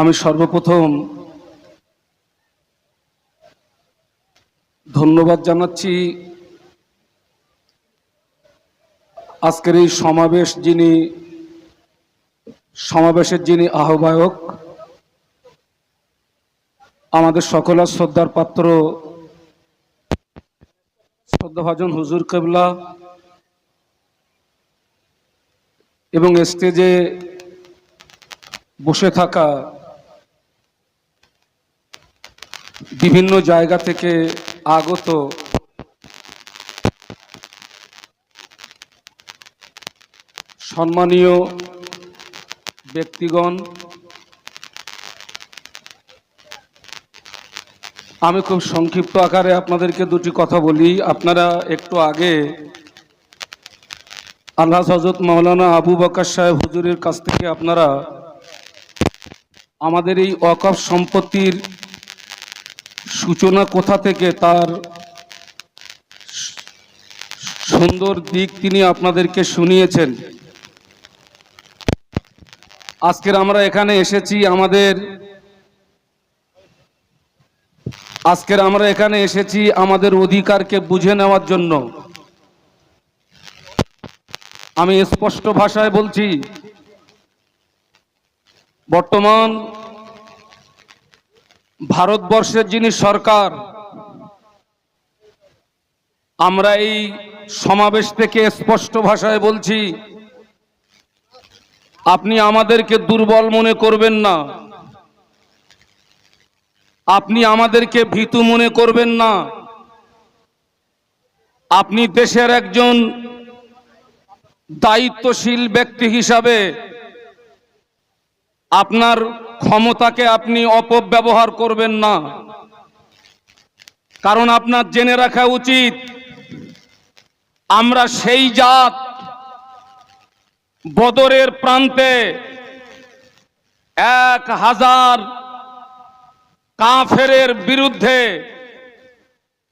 আমি সর্বপ্রথম ধন্যবাদ জানাচ্ছি আজকের এই সমাবেশের যিনি আহ্বায়ক, আমাদের সকলের শ্রদ্ধার পাত্র শ্রদ্ধাভাজন হুজুর কেবলা এবং স্টেজে বসে থাকা বিভিন্ন জায়গা থেকে আগত সম্মানীয় ব্যক্তিগণ, আমি খুব সংক্ষিপ্ত আকারে আপনাদেরকে দুটি কথা বলি। আপনারা একটু আগে আল্লাহ হযরত মাওলানা আবু বকর সাহেব হুজুরের কাছ থেকে আপনারা আমাদের এই ওয়াকফ সম্পত্তির সূচনা কোথা থেকে, তার সুন্দর দিক তিনি আপনাদেরকে শুনিয়েছেন। আজকের আমরা এখানে এসেছি আমাদের অধিকারকে বুঝে নেওয়ার জন্য। আমি স্পষ্ট ভাষায় বলছি, বর্তমান ভারতবর্ষের যিনি সরকার, আমরা এই সমাবেশ থেকে স্পষ্ট ভাষায় বলছি, আপনি আমাদেরকে দুর্বল মনে করবেন না, আপনি আমাদেরকে ভীতু মনে করবেন না। আপনি দেশের একজন দায়িত্বশীল ব্যক্তি হিসাবে আপনার ক্ষমতাকে আপনি অপব্যবহার করবেন না। কারণ আপনার জেনে রাখা উচিত, আমরা সেই জাত বদরের প্রান্তে 1000 কাফেরের বিরুদ্ধে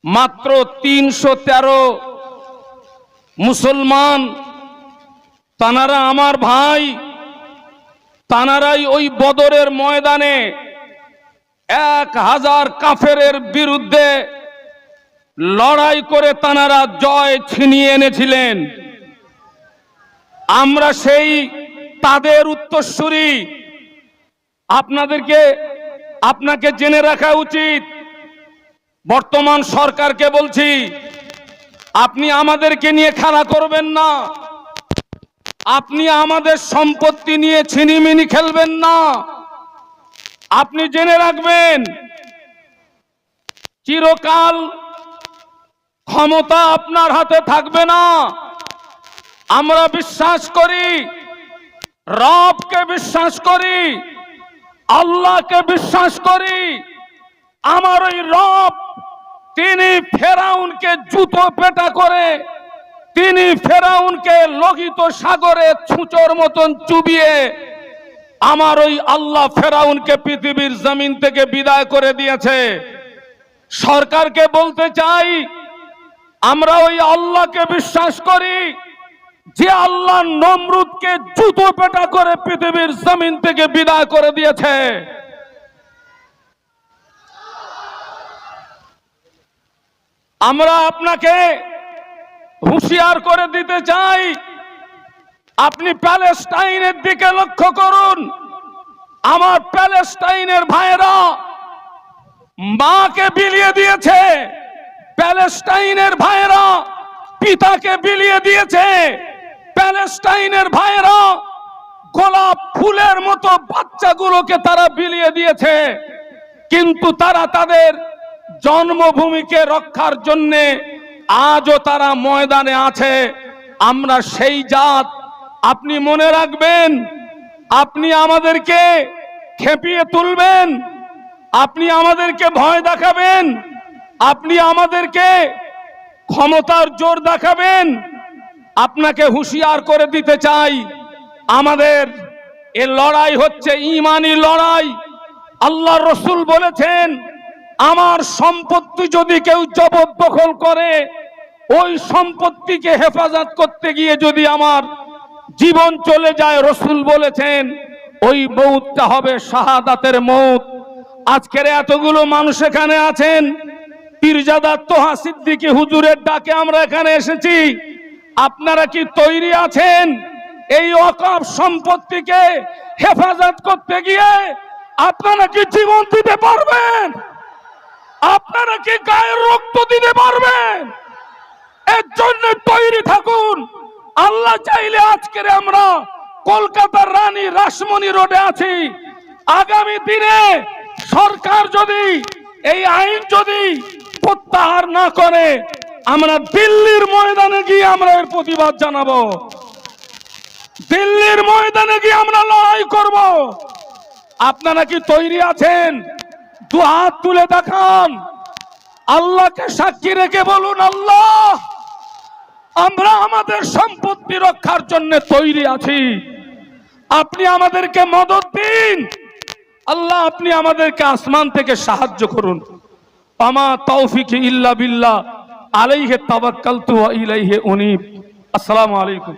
মাত্র 313 মুসলমান, তানারা আমার ভাই, তানারাই ওই বদরের ময়দানে 1000 কাফেরের বিরুদ্ধে লড়াই করে তানারা জয় ছিনিয়ে এনেছিলেন। আমরা সেই তাদের উত্তরসূরি। আপনাকে জেনে রাখা উচিত, বর্তমান সরকারকে বলছি, আপনি আমাদেরকে নিয়ে খেলা করবেন না, আপনি আমাদের সম্পত্তি নিয়ে ছিনিমিনি খেলবেন না। আপনি জেনে রাখবেন, চিরকাল ক্ষমতা আপনার হাতে থাকবে না। আমরা বিশ্বাস করি, রবকে বিশ্বাস করি, আল্লাহকে বিশ্বাস করি। আমার ওই রব, তিনি ফেরাউনকে জুতো পেটা করে, তিনি ফেরাউনকে লোহিত সাগরে ছুঁচোর মতন চুবিয়ে, আমার ওই আল্লাহ ফেরাউনকে পৃথিবীর জমিন থেকে বিদায় করে দিয়েছে। সরকারকে বলতে চাই, আমরা ওই আল্লাহকে বিশ্বাস করি যে আল্লাহ নমরুদকে জুতো পেটা করে পৃথিবীর জমিন থেকে বিদায় করে দিয়েছে। আমরা আপনাকে হুঁশিয়ার করে দিতে চাই, আপনি প্যালেস্টাইনের দিকে লক্ষ্য করুন। আমার প্যালেস্টাইনের ভাইয়েরা মাকে বিলিয়ে দিয়েছে, প্যালেস্টাইনের ভাইয়েরা পিতাকে বিলিয়ে দিয়েছে, প্যালেস্টাইনের ভাইয়েরা গোলাপ ফুলের মতো বাচ্চাগুলোকে তারা বিলিয়ে দিয়েছে। কিন্তু তারা তাদের জন্মভূমিকে রক্ষার জন্য আজও তারা ময়দানে আছে। আমরা সেই জাত। আপনি মনে রাখবেন, আপনি আমাদেরকে খেপিয়ে তুলবেন, আপনি আমাদেরকে ভয় দেখাবেন, আপনি আমাদেরকে ক্ষমতার জোর দেখাবেন। আপনাকে হুঁশিয়ার করে দিতে চাই, আমাদের এ লড়াই হচ্ছে ঈমানি লড়াই। আল্লাহ রসুল বলেছেন, আমার সম্পত্তি যদি কেউ জবরদখল করে, ওই সম্পত্তিকে হেফাজত করতে গিয়ে যদি আমার জীবন চলে যায়, রসুল বলেছেন ওই মৌতটা হবে শাহাদাতের মৌত। আজকের এতগুলো মানুষ এখানে আছেন, পীরজাদা তোহা সিদ্দিকী হুজুরের ডাকে আমরা এখানে এসেছি। আপনারা কি তৈরি আছেন এই ওয়াকফ সম্পত্তিকে হেফাজত করতে গিয়ে? আপনারা কি জীবন দিতে পারবেন? আপনারা কি গায়ের রক্ত দিতে পারবেন? এর জন্য তৈরি থাকুন। আল্লাহ চাইলে আজকের আমরা কলকাতার রানী রাসমণি রোডে আছি। আগামী দিনে সরকার যদি এই আইন যদি প্রত্যাহার না করে, আমরা দিল্লির ময়দানে গিয়ে আমরা এর প্রতিবাদ জানাবো। দিল্লির ময়দানে গিয়ে আমরা লড়াই করব। আপনারা কি তৈরি আছেন? দু হাত তুলে দেখান, আল্লাহকে সাক্ষী রেখে বলুন, আল্লাহ আমরা আমাদের সম্পত্তি রক্ষার জন্য তৈরি আছি, আপনি আমাদেরকে মদদ দিন। আল্লাহ আপনি আমাদেরকে আসমান থেকে সাহায্য করুন। আমা তৌফিক ইল্লা বিল্লাহ, আলাইহি তাওয়াক্কালতু ওয়া ইলাইহি উনীব। আসসালামু আলাইকুম।